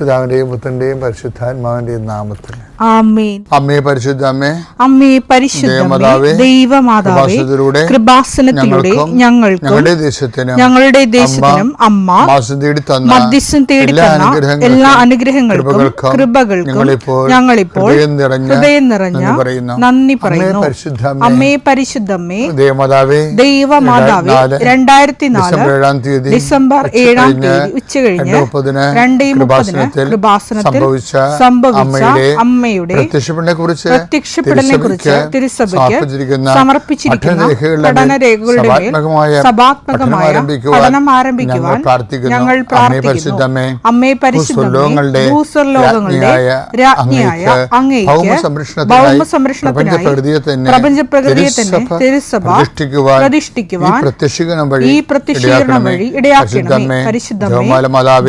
പിതാവിന്റെയും പുത്രന്റെയും പരിശുദ്ധാത്മാവിന്റെയും നാമത്തിൽ ആമേൻ. അമ്മേ പരിശുദ്ധ അമ്മേ, അമ്മേ പരിശുദ്ധ ദൈവമാതാവേ, കൃപാസനത്തിലൂടെ ഞങ്ങൾക്കും ഞങ്ങളുടെ ദേശത്തിനും അമ്മ മധ്യസ്ഥം തേടി തന്ന എല്ലാ അനുഗ്രഹങ്ങൾക്കും കൃപകൾക്കും ഞങ്ങളിപ്പോൾ ഹൃദയം നിറഞ്ഞ നന്ദി പറയുന്നു. അമ്മേ പരിശുദ്ധമ്മേ, ദൈവമാതാവേ, 2004 ഡിസംബർ 7 ഉച്ചകഴിഞ്ഞ് 2:30 കൃപാസനത്തിൽ സംഭവിച്ച അമ്മയുടെ പ്രത്യക്ഷപ്പെടലിനെ കുറിച്ച് തിരുസഭയ്ക്ക് സമർപ്പിച്ചിരിക്കുന്ന പഠനരേഖകളുടെ സഭാത്മകമായ പഠനം ആരംഭിക്കുവാൻ ഞങ്ങൾ പ്രാർത്ഥിക്കുന്നു. അമ്മേ പരിശുദ്ധമേ, ഭൂസ്വർലോകങ്ങളുടെ രാജ്ഞിയായ അങ്ങേയ്ക്ക് ഭൗമസംരക്ഷണത്തിനായി പ്രപഞ്ചപ്രകൃതിയെ തന്നെ തിരുസഭ പ്രതിഷ്ഠിക്കുവാൻ ഈ പ്രത്യക്ഷീകരണം വഴി ഇടയാക്കണമേ. പരിശുദ്ധമേ,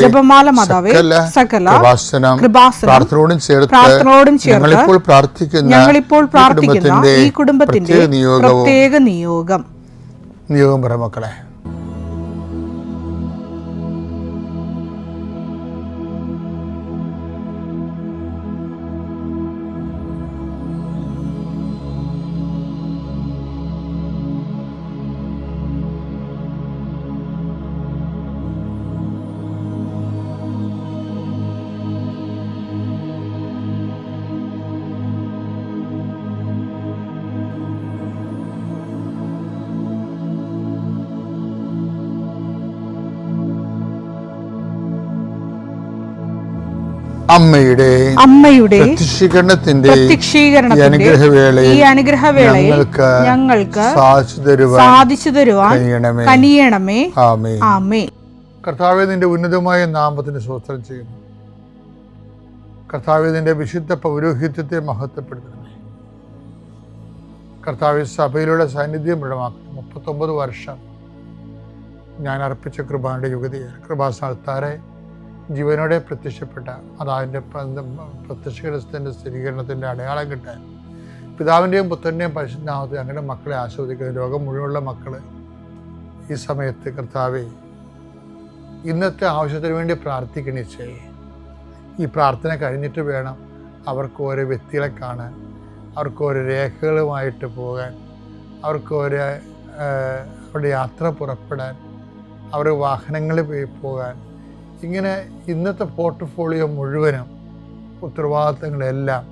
ജപമാല മാതാവേ, സകല കൃപാസനം പ്രാർത്ഥനയോടും ചേർത്ത് ഞങ്ങളിപ്പോൾ പ്രാർത്ഥിക്കുന്ന ഈ കുടുംബത്തിന്റെ പ്രത്യേക നിയോഗം പറ മക്കളെ. അമ്മയുടെ പ്രത്യക്ഷീകരണത്തിന്റെ ഈ അനുഗ്രഹവേളയിൽ ഞങ്ങൾക്ക് സാധിച്ചു തരുവാൻ കനിയണമേ. ആമേൻ. കർത്താവേ, നിന്റെ ഉന്നതമായ നാമത്തിന് സ്തോത്രം ചെയ്യുന്നു. കർത്താവേ, നിന്റെ വിശുദ്ധ പൗരോഹിത്യത്തെ മഹത്വപ്പെടുത്തണമേ. കർത്താവേ, സഭയിലുള്ള സാന്നിധ്യം ദൃഢമാക്കുന്നു. 39 വർഷം ഞാൻ അർപ്പിച്ച കൃപാന്റെ യുഗതിയാണ്. കൃപാസ്ഥാനത്താരെ ജീവനോടെ പ്രത്യക്ഷപ്പെട്ട അതാതിൻ്റെ പ്രത്യക്ഷത്തിന്റെ സ്ഥിരീകരണത്തിൻ്റെ അടയാളം കിട്ടാൻ പിതാവിൻ്റെയും പുത്രൻ്റെയും പരിശുദ്ധനാമത്തിൽ അങ്ങനെ മക്കളെ ആസ്വദിക്കുന്ന ലോകം മുഴുവനുള്ള മക്കൾ ഈ സമയത്ത് കർത്താവേ, ഇന്നത്തെ ആവശ്യത്തിന് വേണ്ടി പ്രാർത്ഥിക്കണിച്ചേ. ഈ പ്രാർത്ഥന കഴിഞ്ഞിട്ട് വേണം അവർക്ക് ഓരോ വ്യക്തികളെ കാണാൻ, അവർക്ക് ഓരോ രേഖകളുമായിട്ട് പോകാൻ, അവർക്ക് ഓരോ അവരുടെ യാത്ര പുറപ്പെടാൻ, അവരുടെ വാഹനങ്ങളിൽ പോകാൻ. ഇങ്ങനെ ഇന്നത്തെ പോർട്ട്ഫോളിയോ മുഴുവനും ഉത്തരവാദിത്തങ്ങളെല്ലാം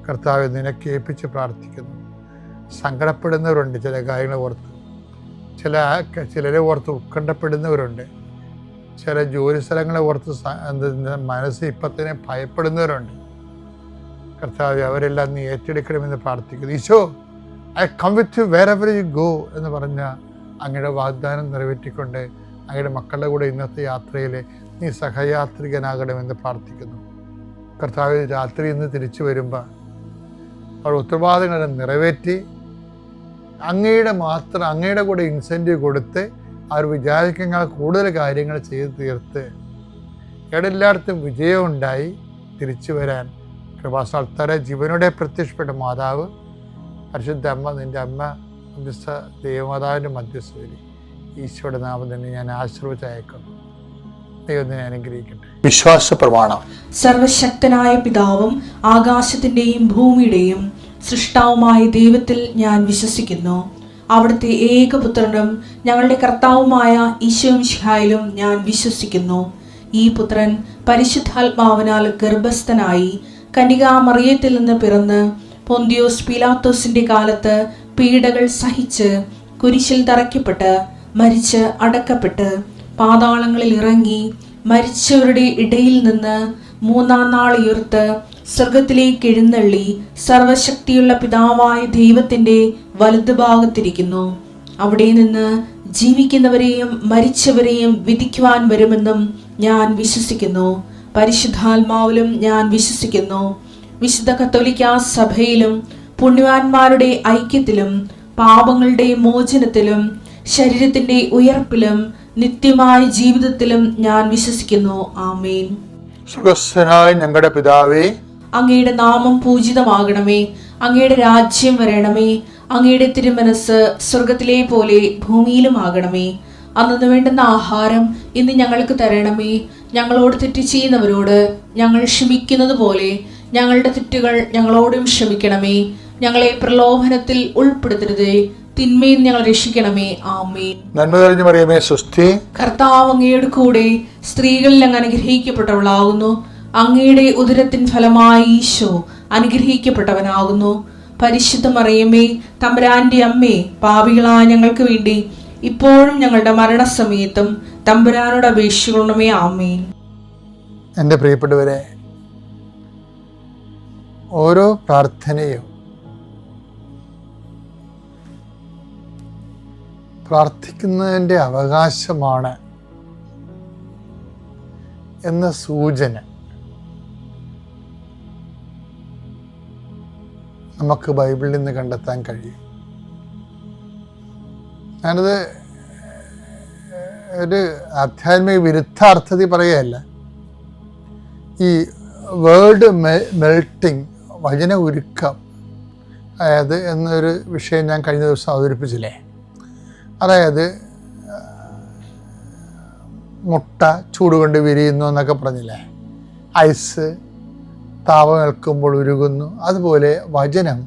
കർത്താവെ നിനക്ക് ഏൽപ്പിച്ച് പ്രാർത്ഥിക്കുന്നു. സങ്കടപ്പെടുന്നവരുണ്ട്, ചില കാര്യങ്ങൾ ഓർത്ത്, ചിലരെ ഓർത്ത് ഉത്കണ്ഠപ്പെടുന്നവരുണ്ട്, ചില ജോലി സ്ഥലങ്ങളെ ഓർത്ത് മനസ്സ് ഇപ്പം തന്നെ ഭയപ്പെടുന്നവരുണ്ട്. കർത്താവെ, അവരെല്ലാം നീ ഏറ്റെടുക്കണമെന്ന് പ്രാർത്ഥിക്കുന്നു. Eesho, I come with you wherever you go എന്ന് പറഞ്ഞ അങ്ങയുടെ വാഗ്ദാനം നിറവേറ്റിക്കൊണ്ട് അങ്ങയുടെ മക്കളുടെ കൂടെ ഇന്നത്തെ യാത്രയിൽ നീ സഹയാത്രികനാകണമെന്ന് പ്രാർത്ഥിക്കുന്നു. കർത്താവ്, രാത്രി ഇന്ന് തിരിച്ചു വരുമ്പോൾ അവർ ഉത്തരവാദിത്തങ്ങളെ നിറവേറ്റി അങ്ങയുടെ കൂടെ ഇൻസെൻറ്റീവ് കൊടുത്ത് അവർ വിചാരിക്കുന്ന കൂടുതൽ കാര്യങ്ങൾ ചെയ്ത് തീർത്ത് എല്ലായിടത്തും വിജയം ഉണ്ടായി തിരിച്ചു വരാൻ കൃപാസ്ഥാനത്താരെ ജീവനോടെ പ്രത്യക്ഷപ്പെട്ട മാതാവ് പരിശുദ്ധ അമ്മ, നിൻ്റെ അമ്മ മധ്യസ്ഥ ദൈവമാതാവിൻ്റെ മധ്യസ്ഥയിൽ ഈശോയുടെ നാമം തന്നെ ഞാൻ ആശീർവദിച്ചയക്കുന്നു. ദൈവത്തിനെ അനുഗ്രഹിക്കട്ടെ. വിശ്വാസ പ്രമാണം. സർവശക്തനായ പിതാവും ആകാശത്തിന്റെയും ഭൂമിയുടെയും സൃഷ്ടാവുമായ ദൈവത്തിൽ ഞാൻ വിശ്വസിക്കുന്നു. അവിടുത്തെ ഏകപുത്രനും ഞങ്ങളുടെ കർത്താവുമായ ഈശോ മിശിഹായിലും ഞാൻ വിശ്വസിക്കുന്നു. ഈ പുത്രൻ പരിശുദ്ധാത്മാവിനാൽ ഗർഭസ്ഥനായി കന്യകാമറിയത്തിൽ നിന്ന് പിറന്ന് പൊന്തിയോസ് പീലാത്തോസിന്റെ കാലത്ത് പീഡകൾ സഹിച്ച് കുരിശിൽ തറയ്ക്കപ്പെട്ട് മരിച്ച് അടക്കപ്പെട്ട് പാതാളങ്ങളിൽ ഇറങ്ങി മരിച്ചവരുടെ ഇടയിൽ നിന്ന് 3-ാം നാൾ ഉയർത്ത് സ്വർഗത്തിലേക്ക് എഴുന്നള്ളി സർവശക്തിയുള്ള പിതാവായ ദൈവത്തിന്റെ വലതുഭാഗത്തിരിക്കുന്നു. അവിടെ നിന്ന് ജീവിക്കുന്നവരെയും മരിച്ചവരെയും വിധിക്കുവാൻ വരുമെന്നും ഞാൻ വിശ്വസിക്കുന്നു. പരിശുദ്ധാത്മാവിലും ഞാൻ വിശ്വസിക്കുന്നു. വിശുദ്ധ കത്തോലിക്കാ സഭയിലും പുണ്യവാന്മാരുടെ ഐക്യത്തിലും പാപങ്ങളുടെ മോചനത്തിലും ശരീരത്തിന്റെ ഉയർപ്പിലും നിത്യമായ ജീവിതത്തിലും ഞാൻ വിശ്വസിക്കുന്നു. ആമേൻ. സുഖസ്ഥനായ ഞങ്ങളുടെ പിതാവേ, അങ്ങയുടെ നാമം പൂജിതമാകണമേ. അങ്ങയുടെ രാജ്യം വരണമേ. അങ്ങയുടെ തിരുമനസ് സ്വർഗത്തിലെ പോലെ ഭൂമിയിലും ആകണമേ. അന്നു വേണ്ടുന്ന ആഹാരം ഇന്ന് ഞങ്ങൾക്ക് തരണമേ. ഞങ്ങളോട് തെറ്റ് ചെയ്യുന്നവരോട് ഞങ്ങൾ ക്ഷമിക്കുന്നത് പോലെ ഞങ്ങളുടെ തെറ്റുകൾ ഞങ്ങളോടും ക്ഷമിക്കണമേ. ഞങ്ങളെ പ്രലോഭനത്തിൽ ഉൾപ്പെടുത്തരുതേ, തിന്മയിൽ ഞങ്ങൾ രക്ഷിക്കണമേ. ആമേൻ. നന്മ തെളിഞ്ഞു മറിയമേ, സ്വസ്തി. കർത്താവ് അങ്ങയുടെ കൂടെ സ്ത്രീകളിൽ അങ്ങ് അനുഗ്രഹിക്കപ്പെട്ടവളാകുന്നു. അങ്ങയുടെ ഉദരത്തിൻ ഫലമായി ഈശോ അനുഗ്രഹിക്കപ്പെട്ടവനാകുന്നു. പരിശുദ്ധ മറിയമേ, തമ്പുരാന്റെ അമ്മേ, പാപികളായ ഞങ്ങൾക്ക് വേണ്ടി ഇപ്പോഴും ഞങ്ങളുടെ മരണസമയത്തും തമ്പുരാനോട് അപേക്ഷിക്കണമേ. ആമേൻ. എൻ്റെ പ്രിയപ്പെട്ടവരെ, ഓരോ പ്രാർത്ഥനയും പ്രാർത്ഥിക്കുന്നതിൻ്റെ അവകാശമാണ് എന്ന സൂചന നമുക്ക് ബൈബിളിൽ നിന്ന് കണ്ടെത്താൻ കഴിയും. ഞാനത് ഒരു ആധ്യാത്മിക വിരുദ്ധാർത്ഥത്തിൽ പറയുകയല്ല. ഈ വേർഡ് മെൽട്ടിങ്, വചന ഉരുക്കം, അതായത് എന്നൊരു വിഷയം ഞാൻ കഴിഞ്ഞ ദിവസം അവതരിപ്പിച്ചില്ലേ. അതായത് മുട്ട ചൂടുകൊണ്ട് വിരിയുന്നു എന്നൊക്കെ പറഞ്ഞില്ലേ. ഐസ് താപമേൽക്കുമ്പോൾ ഉരുകുന്നു. അതുപോലെ വചനം,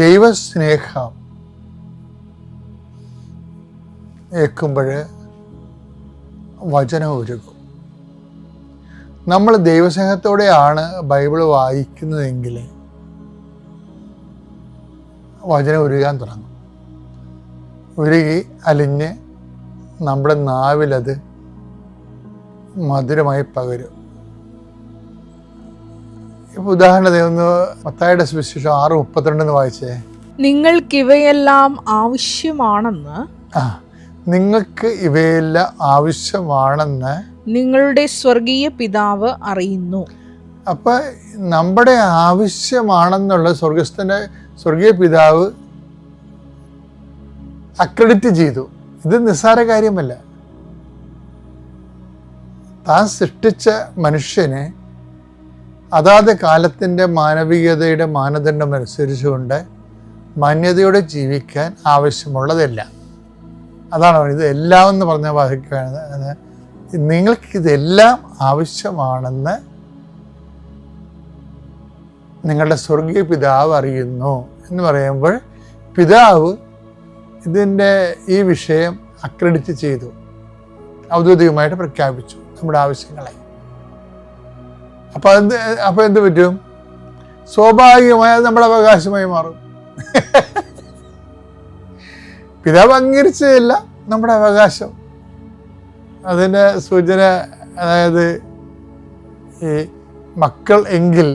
ദൈവസ്നേഹം ഏൽക്കുമ്പോൾ വചനം ഉരുകും. നമ്മൾ ദൈവസ്നേഹത്തോടെയാണ് ബൈബിൾ വായിക്കുന്നതെങ്കിൽ വചനം ഉരുകാൻ തുടങ്ങും. ഉരുകി അലിഞ്ഞ് നമ്മുടെ നാവിലത് മധുരമായി പകരും. ഇപ്പോൾ ഉദാഹരണത്തിന് ഒന്ന് മത്തായിയുടെ സുവിശേഷം 6:32 വായിച്ചേ. നിങ്ങൾക്കിവയെല്ലാം ആവശ്യമാണെന്ന് നിങ്ങൾക്ക് ഇവയെല്ലാം ആവശ്യമാണെന്ന് നിങ്ങളുടെ സ്വർഗീയ പിതാവ് അറിയുന്നു. അപ്പം നമ്മുടെ ആവശ്യമാണെന്നുള്ള സ്വർഗീയ പിതാവ് അക്രെഡിറ്റ് ചെയ്തു. ഇത് നിസ്സാര കാര്യമല്ല. താൻ സൃഷ്ടിച്ച മനുഷ്യനെ അതാത് കാലത്തിൻ്റെ മാനവികതയുടെ മാനദണ്ഡം അനുസരിച്ചുകൊണ്ട് മാന്യതയോടെ ജീവിക്കാൻ ആവശ്യമുള്ളതെല്ലാം. അതാണ് ഇത് എല്ലാം എന്ന് പറഞ്ഞ വായിക്കുകയാണ്. നിങ്ങൾക്കിതെല്ലാം ആവശ്യമാണെന്ന് നിങ്ങളുടെ സ്വർഗീയ പിതാവ് അറിയുന്നു എന്ന് പറയുമ്പോൾ പിതാവ് ഇതിൻ്റെ ഈ വിഷയം അക്രെഡിറ്റ് ചെയ്തു, ഔദ്യോഗികമായിട്ട് പ്രഖ്യാപിച്ചു നമ്മുടെ ആവശ്യങ്ങളെ. അപ്പോൾ എന്ത് പറ്റും? സ്വാഭാവികമായി അത് നമ്മുടെ അവകാശമായി മാറും. പിതാവ് അംഗീകരിച്ചതല്ല നമ്മുടെ അവകാശം. അതിൻ്റെ സൂചന, അതായത് ഈ മക്കൾ എങ്കിൽ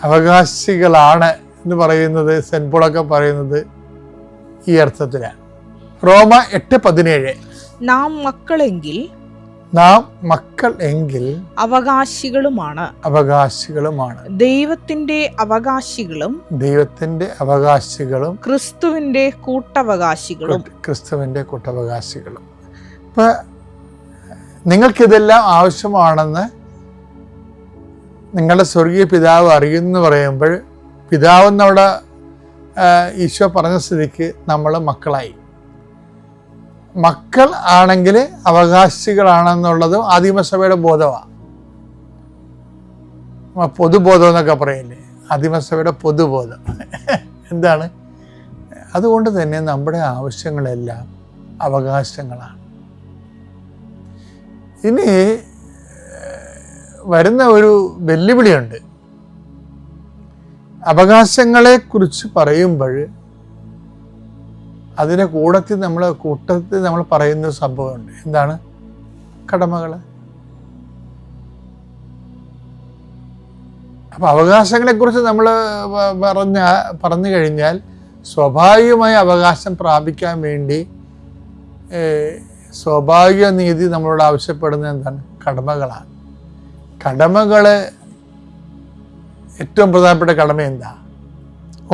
അവകാശികളാണ് എന്ന് പറയുന്നത് സെന്റ് പോളൊക്കെ പറയുന്നത് ഈ അർത്ഥത്തിലാണ്. റോമ 8:17 നാം മക്കളെങ്കിൽ അവകാശികളുമാണ് ദൈവത്തിന്റെ അവകാശികളും ക്രിസ്തുവിന്റെ കൂട്ടവകാശികളും. ഇപ്പൊ നിങ്ങൾക്കിതെല്ലാം ആവശ്യമാണെന്ന് നിങ്ങളുടെ സ്വർഗീയ പിതാവ് അറിയുമെന്ന് പറയുമ്പോൾ പിതാവെന്നവിടെ ഈശോ പറഞ്ഞ സ്ഥിതിക്ക് നമ്മൾ മക്കളായി. മക്കൾ ആണെങ്കിൽ അവകാശികളാണെന്നുള്ളത് ആദിമസഭയുടെ ബോധമാണ്. പൊതുബോധം എന്നൊക്കെ പറയില്ലേ, ആദിമസഭയുടെ പൊതുബോധം. എന്താണ്? അതുകൊണ്ട് തന്നെ നമ്മുടെ ആവശ്യങ്ങളെല്ലാം അവകാശങ്ങളാണ്. ഇനി വരുന്ന ഒരു വെല്ലുവിളിയുണ്ട്. അവകാശങ്ങളെക്കുറിച്ച് പറയുമ്പോൾ അതിൻ്റെ കൂട്ടത്തിൽ നമ്മൾ പറയുന്നൊരു സംഭവമുണ്ട്. എന്താണ്? കടമകൾ. അപ്പം അവകാശങ്ങളെക്കുറിച്ച് നമ്മൾ പറഞ്ഞു കഴിഞ്ഞാൽ സ്വാഭാവികമായി അവകാശം പ്രാപിക്കാൻ വേണ്ടി സ്വാഭാവിക നീതി നമ്മളോട് ആവശ്യപ്പെടുന്നത് എന്താണ്? കടമകളാണ്. കടമകൾ ഏറ്റവും പ്രധാനപ്പെട്ട കടമ എന്താ?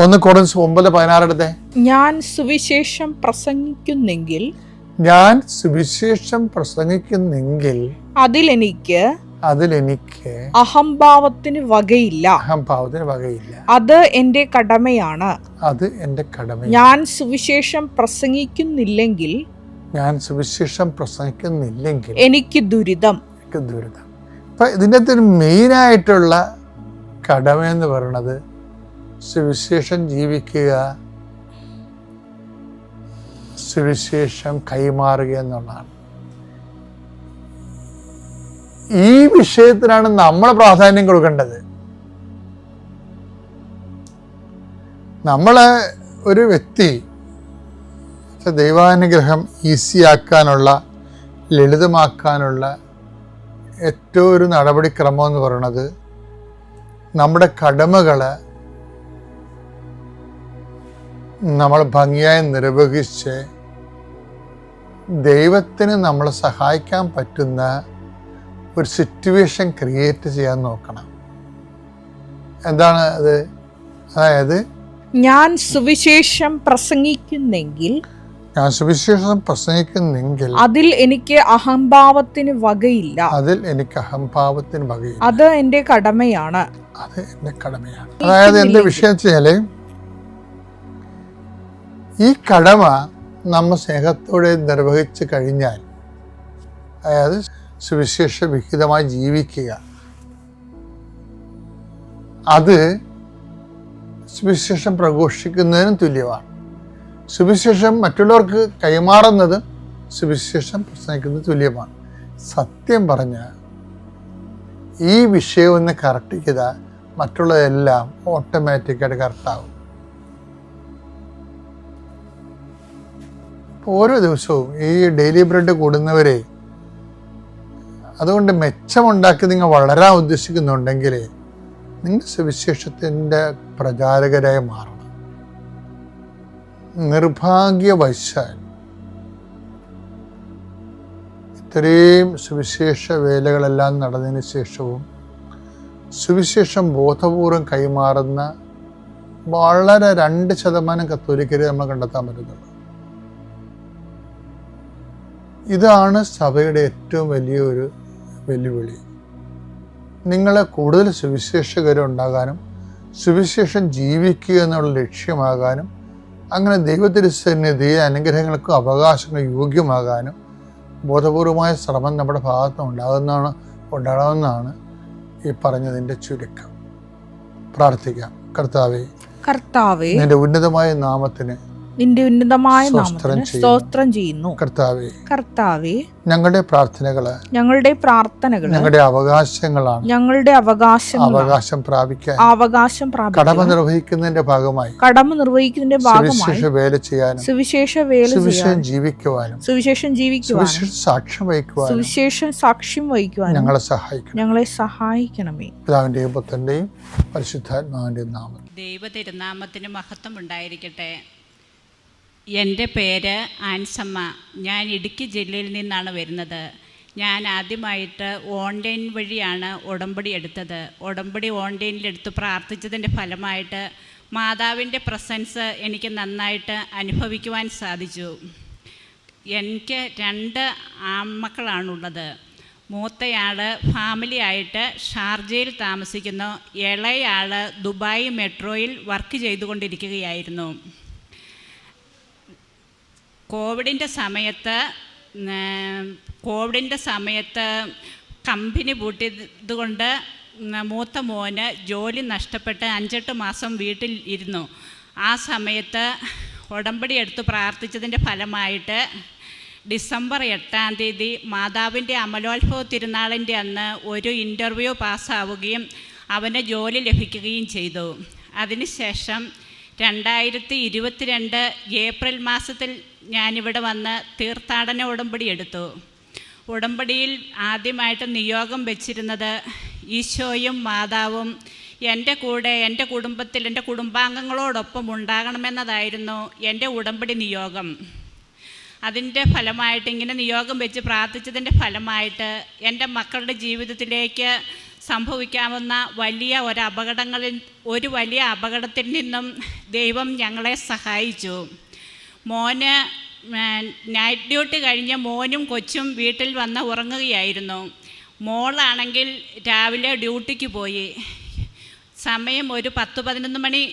1 കൊറിന്ത്യർ 9:16 എടുത്തേ. ഞാൻ സുവിശേഷം പ്രസംഗിക്കുന്നെങ്കിൽ അതിലെനിക്ക് അഹംഭാവത്തിന് വകയില്ല. അത് എന്റെ കടമയാണ്. ഞാൻ സുവിശേഷം പ്രസംഗിക്കുന്നില്ലെങ്കിൽ ഞാൻ സുവിശേഷം പ്രസംഗിക്കുന്നില്ലെങ്കിൽ എനിക്ക് ദുരിതം. അപ്പം ഇതിൻ്റെ അകത്തൊരു മെയിനായിട്ടുള്ള കടമയെന്ന് പറയുന്നത് സുവിശേഷം ജീവിക്കുക, സുവിശേഷം കൈമാറുക എന്നുള്ളതാണ്. ഈ വിഷയത്തിനാണ് നമ്മൾ പ്രാധാന്യം കൊടുക്കേണ്ടത്. നമ്മളെ ഒരു വ്യക്തി ദൈവാനുഗ്രഹം ഈസിയാക്കാനുള്ള, ലളിതമാക്കാനുള്ള ഏറ്റവും ഒരു നടപടിക്രമം എന്ന് പറയുന്നത് നമ്മുടെ കടമകൾ നമ്മൾ ഭംഗിയായി നിർവഹിച്ച് ദൈവത്തിന് നമ്മളെ സഹായിക്കാൻ പറ്റുന്ന ഒരു സിറ്റുവേഷൻ ക്രിയേറ്റ് ചെയ്യാൻ നോക്കണം. എന്താണ് അത്? അതായത് ഞാൻ സുവിശേഷം പ്രസംഗിക്കുന്നെങ്കിൽ അതിൽ എനിക്ക് അഹംഭാവത്തിന് വകയില്ല. അത് എന്റെ കടമയാണ്. അതായത് എന്റെ വിഷയം വെച്ചാല് ഈ കടമ നമ്മൾ സ്നേഹത്തോടെ നിർവഹിച്ചു കഴിഞ്ഞാൽ, അതായത് സുവിശേഷ വിഹിതമായി ജീവിക്കുക, അത് സുവിശേഷം പ്രഘോഷിക്കുന്നതിനും തുല്യമാണ്. സുവിശേഷം മറ്റുള്ളവർക്ക് കൈമാറുന്നതും സുവിശേഷം പ്രസംഗിക്കുന്നതിന് തുല്യമാണ്. സത്യം പറഞ്ഞ ഈ വിഷയം ഒന്ന് കറക്റ്റ് ചെയ്താൽ മറ്റുള്ളതെല്ലാം ഓട്ടോമാറ്റിക്കായിട്ട് കറക്റ്റാകും. ഓരോ ദിവസവും ഈ ഡെയിലി ബ്രെഡ് കൂടുന്നവരെ, അതുകൊണ്ട് മെച്ചമുണ്ടാക്കി നിങ്ങൾ വളരാൻ ഉദ്ദേശിക്കുന്നുണ്ടെങ്കിൽ നിങ്ങൾ സുവിശേഷത്തിൻ്റെ പ്രചാരകരായി മാറണം. നിർഭാഗ്യവശാൽ ഇത്രയും സുവിശേഷ വേലകളെല്ലാം നടന്നതിന് ശേഷവും സുവിശേഷം ബോധപൂർവം കൈമാറുന്ന വളരെ 2% കത്തോലിക്കരെ നമ്മൾ കണ്ടെത്താൻ പറ്റുന്നുള്ളൂ. ഇതാണ് സഭയുടെ ഏറ്റവും വലിയൊരു വെല്ലുവിളി. നിങ്ങളെ കൂടുതൽ സുവിശേഷകരുണ്ടാകാനും സുവിശേഷം ജീവിക്കുക എന്നുള്ള ലക്ഷ്യമാകാനും അങ്ങനെ ദൈവത്തിരുസന്നിധിയെ അനുഗ്രഹങ്ങൾക്കും അവകാശങ്ങൾക്കും യോഗ്യമാകാനും ബോധപൂർവമായ ശ്രമം നമ്മുടെ ഭാഗത്ത് ഉണ്ടാകുന്നതാണ് ഈ പറഞ്ഞതിൻ്റെ ചുരുക്കം. പ്രാർത്ഥിക്കാം. കർത്താവേ, നിന്റെ ഉന്നതമായ നാമത്തിന് സ്തോത്രം ചെയ്യുന്നു. കർത്താവേ, ഞങ്ങളുടെ പ്രാർത്ഥനകള് ഞങ്ങളുടെ അവകാശങ്ങളാണ്. അവകാശം പ്രാപിക്കാൻ കടമ നിർവഹിക്കുന്നതിന്റെ ഭാഗമായി സുവിശേഷ വേല ചെയ്യാനും സുവിശേഷം ജീവിക്കുവാനും സാക്ഷ്യം വഹിക്കുവാനും ഞങ്ങളെ സഹായിക്കണമേ. പിതാവിന്റെയും പുത്രന്റെയും പരിശുദ്ധാത്മാവിന്റെയും നാമത്തിൽ ദൈവ തിരുനാമത്തിന് മഹത്വം ഉണ്ടായിരിക്കട്ടെ. എൻ്റെ പേര് ആൻസമ്മ. ഞാൻ ഇടുക്കി ജില്ലയിൽ നിന്നാണ് വരുന്നത്. ഞാൻ ആദ്യമായിട്ട് ഓൺലൈൻ വഴിയാണ് ഉടമ്പടി എടുത്തത്. ഉടമ്പടി ഓൺലൈനിലെടുത്ത് പ്രാർത്ഥിച്ചതിൻ്റെ ഫലമായിട്ട് മാതാവിൻ്റെ പ്രസൻസ് എനിക്ക് നന്നായിട്ട് അനുഭവിക്കുവാൻ സാധിച്ചു. എനിക്ക് 2 ആൺമക്കളാണുള്ളത്. മൂത്തയാൾ ഫാമിലി ആയിട്ട് ഷാർജയിൽ താമസിക്കുന്നു. ഇളയാൾ ദുബായ് മെട്രോയിൽ വർക്ക് ചെയ്തുകൊണ്ടിരിക്കുകയായിരുന്നു. കോവിഡിൻ്റെ സമയത്ത് കമ്പനി പൂട്ടിയത് കൊണ്ട് മൂത്ത മോന് ജോലി നഷ്ടപ്പെട്ട് 5-8 മാസം വീട്ടിൽ ഇരുന്നു. ആ സമയത്ത് ഉടമ്പടി എടുത്ത് പ്രാർത്ഥിച്ചതിൻ്റെ ഫലമായിട്ട് ഡിസംബർ 8-ാം തീയതി മാതാവിൻ്റെ അമലോത്ഭവ തിരുനാളിൻ്റെ അന്ന് ഒരു ഇൻ്റർവ്യൂ പാസ്സാവുകയും അവന് ജോലി ലഭിക്കുകയും ചെയ്തു. അതിനുശേഷം 2022 ഏപ്രിൽ മാസത്തിൽ ഞാനിവിടെ വന്ന് തീർത്ഥാടന ഉടമ്പടി എടുത്തു. ഉടമ്പടിയിൽ ആദ്യമായിട്ട് നിയോഗം വെച്ചിരുന്നത് ഈശോയും മാതാവും എൻ്റെ കൂടെ, എൻ്റെ കുടുംബത്തിൽ, എൻ്റെ കുടുംബാംഗങ്ങളോടൊപ്പം ഉണ്ടാകണമെന്നതായിരുന്നു എൻ്റെ ഉടമ്പടി നിയോഗം. അതിൻ്റെ ഫലമായിട്ട് ഇങ്ങനെ നിയോഗം വെച്ച് പ്രാർത്ഥിച്ചതിൻ്റെ ഫലമായിട്ട് എൻ്റെ മക്കളുടെ ജീവിതത്തിലേക്ക് സംഭവിക്കാവുന്ന ഒരു വലിയ അപകടത്തിൽ നിന്നും ദൈവം ഞങ്ങളെ സഹായിച്ചു. മോന് നൈറ്റ് ഡ്യൂട്ടി കഴിഞ്ഞ് മോനും കൊച്ചും വീട്ടിൽ വന്ന് ഉറങ്ങുകയായിരുന്നു. മോളാണെങ്കിൽ രാവിലെ ഡ്യൂട്ടിക്ക് പോയി. സമയം ഒരു 10-11 മണി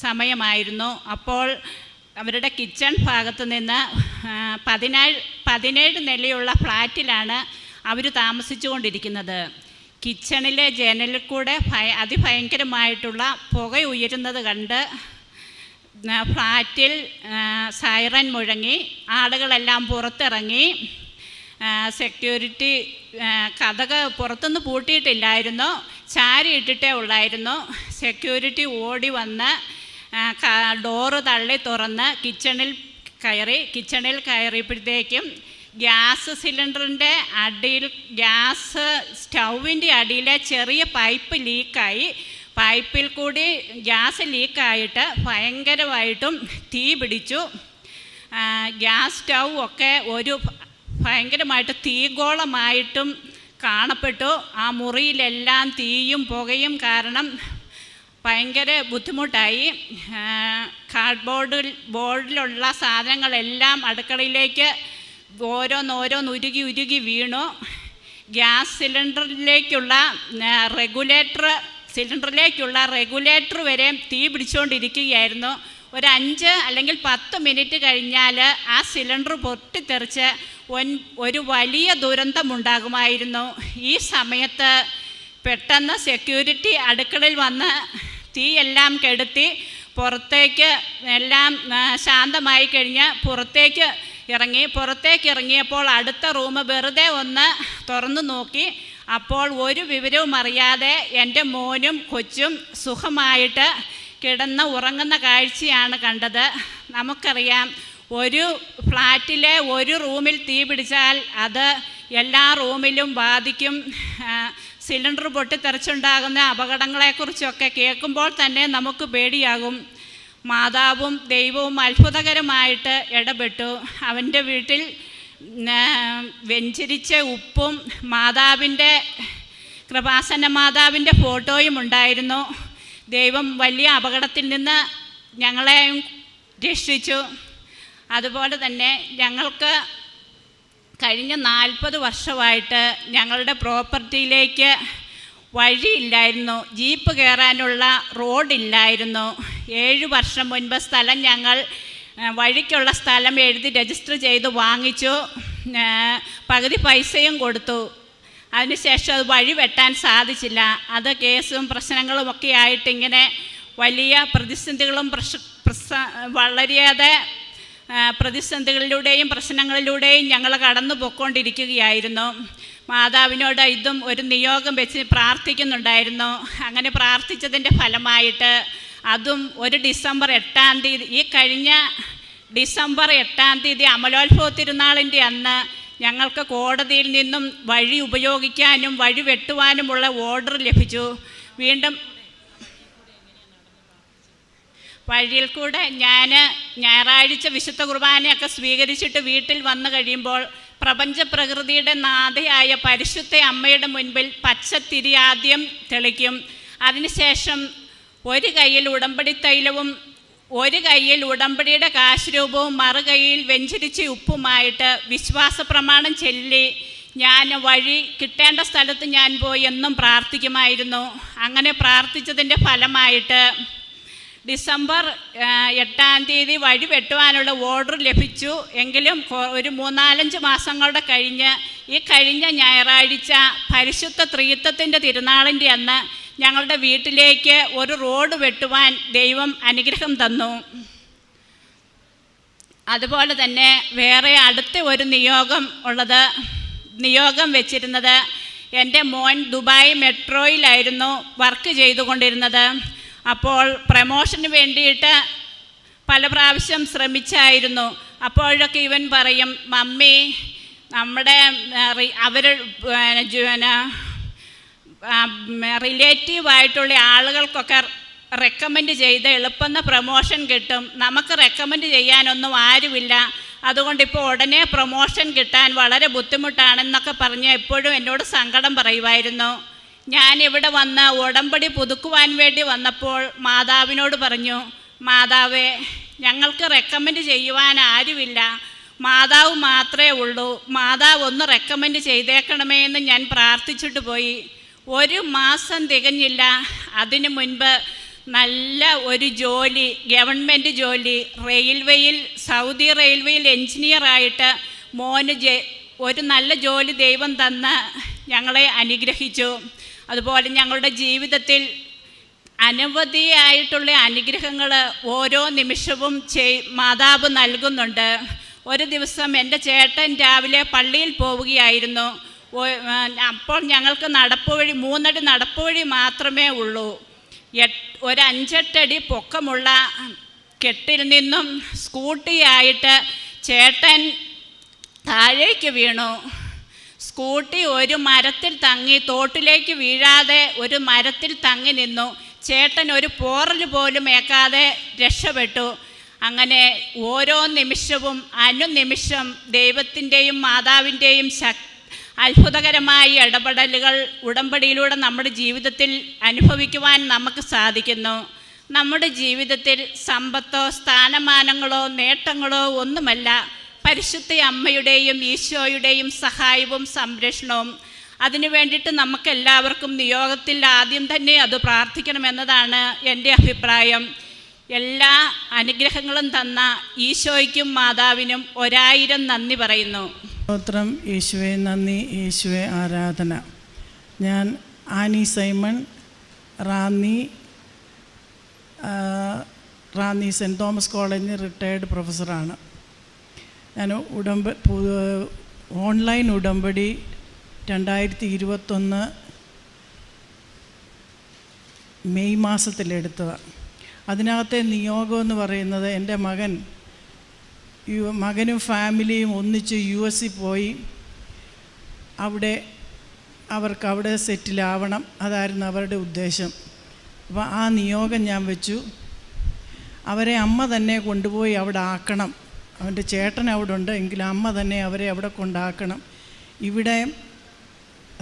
സമയമായിരുന്നു. അപ്പോൾ അവരുടെ കിച്ചൺ ഭാഗത്ത് നിന്ന് 17 നിലയുള്ള ഫ്ലാറ്റിലാണ് അവർ താമസിച്ചു കൊണ്ടിരിക്കുന്നത്. കിച്ചണിലെ ജനലിൽ കൂടെ അതിഭയങ്കരമായിട്ടുള്ള പുക ഉയരുന്നത് കണ്ട് ഫ്ലാറ്റിൽ സൈറൻ മുഴങ്ങി. ആളുകളെല്ലാം പുറത്തിറങ്ങി. സെക്യൂരിറ്റി കതക് പുറത്തുനിന്ന് പൂട്ടിയിട്ടില്ലായിരുന്നു, ചാരി ഇട്ടിട്ടേ ഉള്ളായിരുന്നു. സെക്യൂരിറ്റി ഓടി വന്ന് ഡോറ് തള്ളി തുറന്ന് കിച്ചണിൽ കയറിയപ്പോഴത്തേക്കും ഗ്യാസ് സിലിണ്ടറിൻ്റെ അടിയിൽ, ഗ്യാസ് സ്റ്റൗവിൻ്റെ അടിയിലെ ചെറിയ പൈപ്പ് ലീക്കായി. പൈപ്പിൽ കൂടി ഗ്യാസ് ലീക്കായിട്ട് ഭയങ്കരമായിട്ടും തീ പിടിച്ചു. ഗ്യാസ് സ്റ്റൗ ഒക്കെ ഒരു ഭയങ്കരമായിട്ട് തീഗോളമായിട്ടും കാണപ്പെട്ടു. ആ മുറിയിലെല്ലാം തീയും പുകയും കാരണം ഭയങ്കര ബുദ്ധിമുട്ടായി. ബോർഡിലുള്ള സാധനങ്ങളെല്ലാം അടുക്കളയിലേക്ക് ഓരോന്നോരോന്ന് ഉരുകി വീണു. ഗ്യാസ് സിലിണ്ടറിലേക്കുള്ള റെഗുലേറ്റർ വരെ തീ പിടിച്ചുകൊണ്ടിരിക്കുകയായിരുന്നു. ഒരു 5 അല്ലെങ്കിൽ 10 മിനിറ്റ് കഴിഞ്ഞാൽ ആ സിലിണ്ടർ പൊട്ടിത്തെറിച്ച് ഒരു വലിയ ദുരന്തമുണ്ടാകുമായിരുന്നു. ഈ സമയത്ത് പെട്ടെന്ന് സെക്യൂരിറ്റി അടുക്കളയിൽ വന്ന് തീയെല്ലാം കെടുത്തി പുറത്തേക്ക് എല്ലാം ശാന്തമായി കഴിഞ്ഞ് പുറത്തേക്ക് ഇറങ്ങിയപ്പോൾ അടുത്ത റൂം വെറുതെ ഒന്ന് തുറന്നു നോക്കി. അപ്പോൾ ഒരു വിവരവും അറിയാതെ എൻ്റെ മോനും കൊച്ചും സുഖമായിട്ട് കിടന്ന് ഉറങ്ങുന്ന കാഴ്ചയാണ് കണ്ടത്. നമുക്കറിയാം, ഒരു ഫ്ലാറ്റിലെ ഒരു റൂമിൽ തീ പിടിച്ചാൽ അത് എല്ലാ റൂമിലും ബാധിക്കും. സിലിണ്ടർ പൊട്ടിത്തെറിച്ചുണ്ടാകുന്ന അപകടങ്ങളെക്കുറിച്ചൊക്കെ കേൾക്കുമ്പോൾ തന്നെ നമുക്ക് പേടിയാകും. മാതാവും ദൈവവും അത്ഭുതകരമായിട്ട് ഇടപെട്ടു. അവൻ്റെ വീട്ടിൽ വെഞ്ചരിച്ച ഉപ്പും കൃപാസന മാതാവിൻ്റെ ഫോട്ടോയും ഉണ്ടായിരുന്നു. ദൈവം വലിയ അപകടത്തിൽ നിന്ന് ഞങ്ങളെയും രക്ഷിച്ചു. അതുപോലെ തന്നെ ഞങ്ങൾക്ക് കഴിഞ്ഞ 40 വർഷമായിട്ട് ഞങ്ങളുടെ പ്രോപ്പർട്ടിയിലേക്ക് വഴിയില്ലായിരുന്നു, ജീപ്പ് കയറാനുള്ള റോഡില്ലായിരുന്നു. 7 വർഷം മുൻപ് വഴിക്കുള്ള സ്ഥലം എഴുതി രജിസ്റ്റർ ചെയ്ത് വാങ്ങിച്ചു. പകുതി പൈസയും കൊടുത്തു. അതിനുശേഷം അത് വഴി വെട്ടാൻ സാധിച്ചില്ല. അത് കേസും പ്രശ്നങ്ങളും ഒക്കെ ആയിട്ട് ഇങ്ങനെ വലിയ പ്രതിസന്ധികളും വളരെയേറെ പ്രതിസന്ധികളിലൂടെയും പ്രശ്നങ്ങളിലൂടെയും ഞങ്ങൾ കടന്നു പോയിക്കൊണ്ടിരിക്കുകയായിരുന്നു. മാതാവിനോട് ഇതും ഒരു നിയോഗം വെച്ച് പ്രാർത്ഥിക്കുന്നുണ്ടായിരുന്നു. അങ്ങനെ പ്രാർത്ഥിച്ചതിൻ്റെ ഫലമായിട്ട് അതും ഒരു ഡിസംബർ 8-ാം തീയതി, ഈ കഴിഞ്ഞ ഡിസംബർ 8-ാം തീയതി അമലോത്ഭവ തിരുനാളിൻ്റെ അന്ന് ഞങ്ങൾക്ക് കോടതിയിൽ നിന്നും വഴി ഉപയോഗിക്കാനും വഴി വെട്ടുവാനുമുള്ള ഓർഡർ ലഭിച്ചു. വീണ്ടും വഴിയിൽ കൂടെ ഞാൻ ഞായറാഴ്ച വിശുദ്ധ കുർബാനയൊക്കെ സ്വീകരിച്ചിട്ട് വീട്ടിൽ വന്നു കഴിയുമ്പോൾ പ്രപഞ്ച പ്രകൃതിയുടെ നാഥയായ പരിശുദ്ധ അമ്മയുടെ മുൻപിൽ പച്ചത്തിരി ആദ്യം തെളിക്കും. അതിനുശേഷം ഒരു കയ്യിൽ ഉടമ്പടി തൈലവും ഒരു കയ്യിൽ ഉടമ്പടിയുടെ കാശുരൂപവും മറുകൈയിൽ വെഞ്ചരിച്ച ഉപ്പുമായിട്ട് വിശ്വാസ പ്രമാണം ചൊല്ലി ഞാൻ വഴി കിട്ടേണ്ട സ്ഥലത്ത് ഞാൻ പോയി എന്നും പ്രാർത്ഥിക്കുമായിരുന്നു. അങ്ങനെ പ്രാർത്ഥിച്ചതിൻ്റെ ഫലമായിട്ട് ഡിസംബർ 8-ാം തീയതി വഴി വെട്ടുവാനുള്ള ഓർഡർ ലഭിച്ചു. എങ്കിലും ഒരു 3-4 മാസങ്ങളുടെ കഴിഞ്ഞ് ഈ കഴിഞ്ഞ ഞായറാഴ്ച പരിശുദ്ധ ത്രിത്വത്തിൻ്റെ തിരുനാളിൻ്റെ അന്ന് ഞങ്ങളുടെ വീട്ടിലേക്ക് ഒരു റോഡ് വെട്ടുവാൻ ദൈവം അനുഗ്രഹം തന്നു. അതുപോലെ തന്നെ വേറെ അടുത്ത ഒരു നിയോഗം വെച്ചിരുന്നത്, എൻ്റെ മോൻ ദുബായ് മെട്രോയിലായിരുന്നു വർക്ക് ചെയ്തുകൊണ്ടിരുന്നത്. അപ്പോൾ പ്രമോഷന് വേണ്ടിയിട്ട് പല പ്രാവശ്യം ശ്രമിച്ചായിരുന്നു. അപ്പോഴൊക്കെ ഇവൻ പറയും, മമ്മി റിലേറ്റീവായിട്ടുള്ള ആളുകൾക്കൊക്കെ റെക്കമെൻഡ് ചെയ്ത് എളുപ്പന്ന പ്രമോഷൻ കിട്ടും, നമുക്ക് റെക്കമെൻഡ് ചെയ്യാനൊന്നും ആരുമില്ല, അതുകൊണ്ടിപ്പോൾ ഉടനെ പ്രമോഷൻ കിട്ടാൻ വളരെ ബുദ്ധിമുട്ടാണെന്നൊക്കെ പറഞ്ഞ് എപ്പോഴും എന്നോട് സങ്കടം പറയുമായിരുന്നു. ഞാനിവിടെ വന്ന് ഉടമ്പടി പുതുക്കുവാൻ വേണ്ടി വന്നപ്പോൾ മാതാവിനോട് പറഞ്ഞു, മാതാവേ, ഞങ്ങൾക്ക് റെക്കമെൻഡ് ചെയ്യുവാൻ ആരുമില്ല, മാതാവ് മാത്രമേ ഉള്ളൂ, മാതാവ് ഒന്ന് റെക്കമെൻഡ് ചെയ്തേക്കണമേ എന്ന് ഞാൻ പ്രാർത്ഥിച്ചിട്ട് പോയി. 1 മാസം തികഞ്ഞില്ല, അതിനു മുൻപ് നല്ല ഒരു ജോലി, ഗവൺമെൻറ് ജോലി, റെയിൽവേയിൽ, സൗദി റെയിൽവേയിൽ എൻജിനീയറായിട്ട് മോന് ഒരു നല്ല ജോലി ദൈവം തന്ന് ഞങ്ങളെ അനുഗ്രഹിച്ചു. അതുപോലെ ഞങ്ങളുടെ ജീവിതത്തിൽ അനവധിയായിട്ടുള്ള അനുഗ്രഹങ്ങൾ ഓരോ നിമിഷവും മാതാവ് നൽകുന്നുണ്ട്. ഒരു ദിവസം എൻ്റെ ചേട്ടൻ രാവിലെ പള്ളിയിൽ പോവുകയായിരുന്നു. അപ്പോൾ ഞങ്ങൾക്ക് നടപ്പുവഴി 3 അടി നടപ്പുവഴി മാത്രമേ ഉള്ളൂ. ഒരു 5-8 അടി പൊക്കമുള്ള കെട്ടിൽ നിന്നും സ്കൂട്ടിയായിട്ട് ചേട്ടൻ താഴേക്ക് വീണു. സ്കൂട്ടി ഒരു മരത്തിൽ തങ്ങി, തോട്ടിലേക്ക് വീഴാതെ ഒരു മരത്തിൽ തങ്ങി നിന്നു. ചേട്ടൻ ഒരു പോറൽ പോലും ഏക്കാതെ രക്ഷപ്പെട്ടു. അങ്ങനെ ഓരോ നിമിഷവും അനുനിമിഷം ദൈവത്തിൻ്റെയും മാതാവിൻ്റെയും അത്ഭുതകരമായ ഇടപെടലുകൾ ഉടമ്പടിയിലൂടെ നമ്മുടെ ജീവിതത്തിൽ അനുഭവിക്കുവാൻ നമുക്ക് സാധിക്കുന്നു. നമ്മുടെ ജീവിതത്തിൽ സമ്പത്തോ സ്ഥാനമാനങ്ങളോ നേട്ടങ്ങളോ ഒന്നുമല്ല, പരിശുദ്ധ അമ്മയുടെയും ഈശോയുടെയും സഹായവും സംരക്ഷണവും. അതിനു വേണ്ടിയിട്ട് നമുക്കെല്ലാവർക്കും നിയോഗത്തിൽ ആദ്യം തന്നെ അത് പ്രാർത്ഥിക്കണമെന്നതാണ് എൻ്റെ അഭിപ്രായം. എല്ലാ അനുഗ്രഹങ്ങളും തന്ന ഈശോയ്ക്കും മാതാവിനും 1000 നന്ദി പറയുന്നു. സ്തോത്രം. യേശുവെ നന്ദി, യേശുവെ ആരാധന. ഞാൻ Annie Simon, Ranni saint Thomas കോളേജിൽ റിട്ടയർഡ് പ്രൊഫസറാണ്. ഞാൻ ഓൺലൈൻ ഉടമ്പടി 2021 മെയ് മാസത്തിലെടുത്തതാണ്. അതിനകത്തെ നിയോഗം എന്ന് പറയുന്നത് എൻ്റെ മകനും ഫാമിലിയും ഒന്നിച്ച് US പോയി അവിടെ സെറ്റിലാവണം. അതായിരുന്നു അവരുടെ ഉദ്ദേശം. അപ്പോൾ ആ നിയോഗം ഞാൻ വെച്ചു. അവരെ അമ്മ തന്നെ കൊണ്ടുപോയി അവിടെ ആക്കണം. അവൻ്റെ ചേട്ടൻ അവിടെ ഉണ്ട്, എങ്കിലും അമ്മ തന്നെ അവരെ അവിടെ കൊണ്ടാക്കണം. ഇവിടെ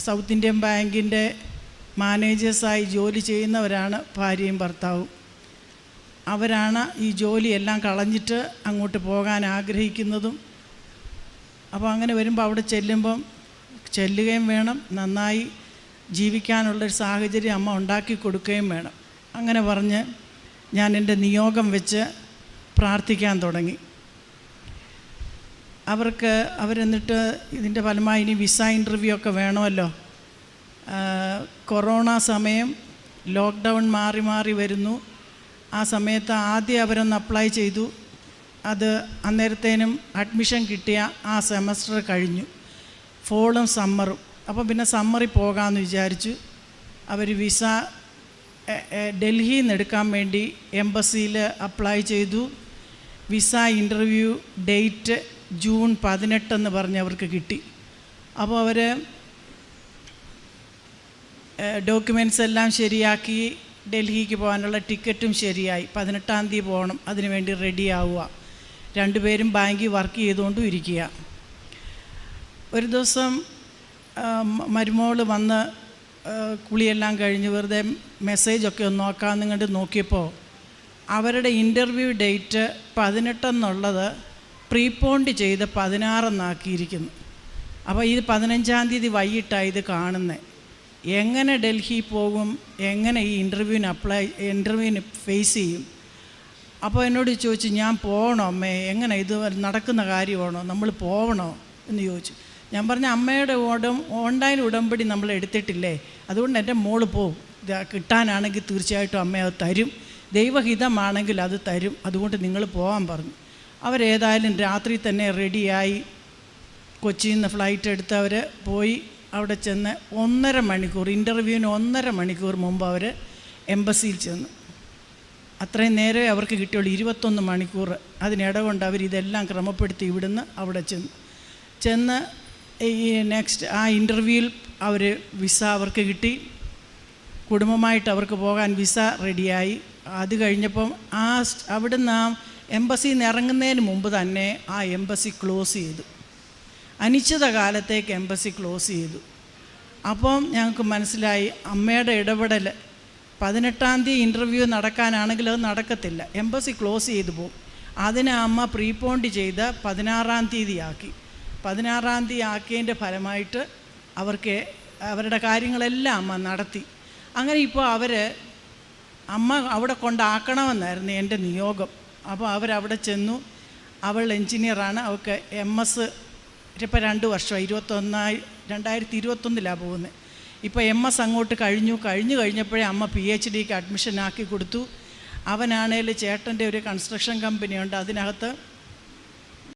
സൗത്ത് ഇന്ത്യൻ ബാങ്കിൻ്റെ മാനേജേഴ്സായി ജോലി ചെയ്യുന്നവരാണ് ഭാര്യയും ഭർത്താവും. അവരാണ് ഈ ജോലിയെല്ലാം കളഞ്ഞിട്ട് അങ്ങോട്ട് പോകാൻ ആഗ്രഹിക്കുന്നതും. അപ്പോൾ അങ്ങനെ വരുമ്പോൾ അവിടെ ചെല്ലുകയും വേണം, നന്നായി ജീവിക്കാനുള്ളൊരു സാഹചര്യം അമ്മ ഉണ്ടാക്കി കൊടുക്കുകയും വേണം. അങ്ങനെ പറഞ്ഞ് ഞാൻ എൻ്റെ നിയോഗം വെച്ച് പ്രാർത്ഥിക്കാൻ തുടങ്ങി. അവരെന്നിട്ട് ഇതിൻ്റെ ഫലമായി ഇനി വിസ ഇൻ്റർവ്യൂ ഒക്കെ വേണമല്ലോ. കൊറോണ സമയം, ലോക്ക്ഡൗൺ മാറി വരുന്നു. ആ സമയത്ത് ആദ്യം അവരൊന്ന് അപ്ലൈ ചെയ്തു. അത് അന്നേരത്തേനും അഡ്മിഷൻ കിട്ടിയ ആ സെമസ്റ്റർ കഴിഞ്ഞു, ഫോളും സമ്മറും. അപ്പോൾ പിന്നെ സമ്മറിൽ പോകാമെന്ന് വിചാരിച്ചു. അവർ വിസ ഡൽഹിയിൽ നിന്ന് എടുക്കാൻ വേണ്ടി എംബസിയിൽ അപ്ലൈ ചെയ്തു. വിസ ഇൻ്റർവ്യൂ ഡേറ്റ് ജൂൺ 18 എന്ന് പറഞ്ഞ് അവർക്ക് കിട്ടി. അപ്പോൾ അവർ ഡോക്യുമെൻറ്റ്സ് എല്ലാം ശരിയാക്കി ഡൽഹിക്ക് പോകാനുള്ള ടിക്കറ്റും ശരിയായി. 18-ാം തീയതി പോകണം, അതിനുവേണ്ടി റെഡി ആവുക. 2 പേരും ബാങ്കിൽ വർക്ക് ചെയ്തുകൊണ്ടും ഇരിക്കുക. ഒരു ദിവസം മരുമോള് വന്ന് കുളിയെല്ലാം കഴിഞ്ഞ് വെറുതെ മെസ്സേജൊക്കെ ഒന്ന് നോക്കാമെന്ന് കണ്ട് നോക്കിയപ്പോൾ അവരുടെ ഇൻ്റർവ്യൂ ഡേറ്റ് 18 എന്നുള്ളത് പ്രീപോണ്ട് ചെയ്ത് 16 എന്നാക്കിയിരിക്കുന്നു. അപ്പോൾ ഇത് 15-ാം തീയതി വൈകിട്ടാണ് ഇത് കാണുന്നത്. എങ്ങനെ ഡൽഹി പോകും, എങ്ങനെ ഈ ഇൻ്റർവ്യൂവിന് ഫേസ് ചെയ്യും? അപ്പോൾ എന്നോട് ചോദിച്ചു, ഞാൻ പോകണോ അമ്മേ, എങ്ങനെ ഇത് നടക്കുന്ന കാര്യമാണോ, നമ്മൾ പോകണോ എന്ന് ചോദിച്ചു. ഞാൻ പറഞ്ഞ അമ്മയുടെ ഓൺലൈൻ ഉടമ്പടി നമ്മൾ എടുത്തിട്ടില്ലേ, അതുകൊണ്ട് എൻ്റെ മോള് പോവും, കിട്ടാനാണെങ്കിൽ തീർച്ചയായിട്ടും അമ്മ അത് തരും, ദൈവഹിതമാണെങ്കിൽ അത് തരും, അതുകൊണ്ട് നിങ്ങൾ പോകാൻ പറഞ്ഞു. അവരേതായാലും രാത്രി തന്നെ റെഡിയായി കൊച്ചിയിൽ നിന്ന് ഫ്ലൈറ്റ് എടുത്ത് അവർ പോയി. അവിടെ ചെന്ന് 1.5 മണിക്കൂർ, ഇൻ്റർവ്യൂവിന് 1.5 മണിക്കൂർ മുമ്പ് അവർ എംബസിയിൽ ചെന്നു. അത്രയും നേരമേ അവർക്ക് കിട്ടിയുള്ളൂ, 21 മണിക്കൂർ. അതിനിടകൊണ്ട് അവരിതെല്ലാം ക്രമപ്പെടുത്തി ഇവിടുന്ന് അവിടെ ചെന്ന് ഈ നെക്സ്റ്റ് ആ ഇൻ്റർവ്യൂവിൽ വിസ അവർക്ക് കിട്ടി. കുടുംബമായിട്ട് അവർക്ക് പോകാൻ വിസ റെഡിയായി. അത് കഴിഞ്ഞപ്പം അവിടുന്ന് ആ എംബസിയിൽ നിന്ന് ഇറങ്ങുന്നതിന് മുമ്പ് തന്നെ ആ എംബസി ക്ലോസ് ചെയ്തു. അനിശ്ചിത കാലത്തേക്ക് എംബസി ക്ലോസ് ചെയ്തു. അപ്പം ഞങ്ങൾക്ക് മനസ്സിലായി അമ്മയുടെ ഇടപെടൽ. 18-ാം തീയതി ഇൻ്റർവ്യൂ നടക്കാനാണെങ്കിൽ അത് നടക്കത്തില്ല, എംബസി ക്ലോസ് ചെയ്തു പോകും. അതിന് അമ്മ പ്രീപോണ്ട് ചെയ്ത് 16-ാം തീയതി ആക്കി. 16-ാം തീയതി ആക്കിയതിൻ്റെ ഫലമായിട്ട് അവരുടെ കാര്യങ്ങളെല്ലാം അമ്മ നടത്തി. അങ്ങനെ ഇപ്പോൾ അവർ അമ്മ അവിടെ കൊണ്ടാക്കണമെന്നായിരുന്നു എൻ്റെ നിയോഗം. അപ്പോൾ അവരവിടെ ചെന്നു. അവൾ എൻജിനീയറാണ്. അവൾക്ക് MS ഇപ്പോൾ 2 വർഷമായി, 2021 പോകുന്നത്. ഇപ്പോൾ MS അങ്ങോട്ട് കഴിഞ്ഞപ്പോഴേ അമ്മ PhDക്ക് അഡ്മിഷൻ ആക്കി കൊടുത്തു. അവനാണേൽ ചേട്ടൻ്റെ ഒരു കൺസ്ട്രക്ഷൻ കമ്പനിയുണ്ട്, അതിനകത്ത്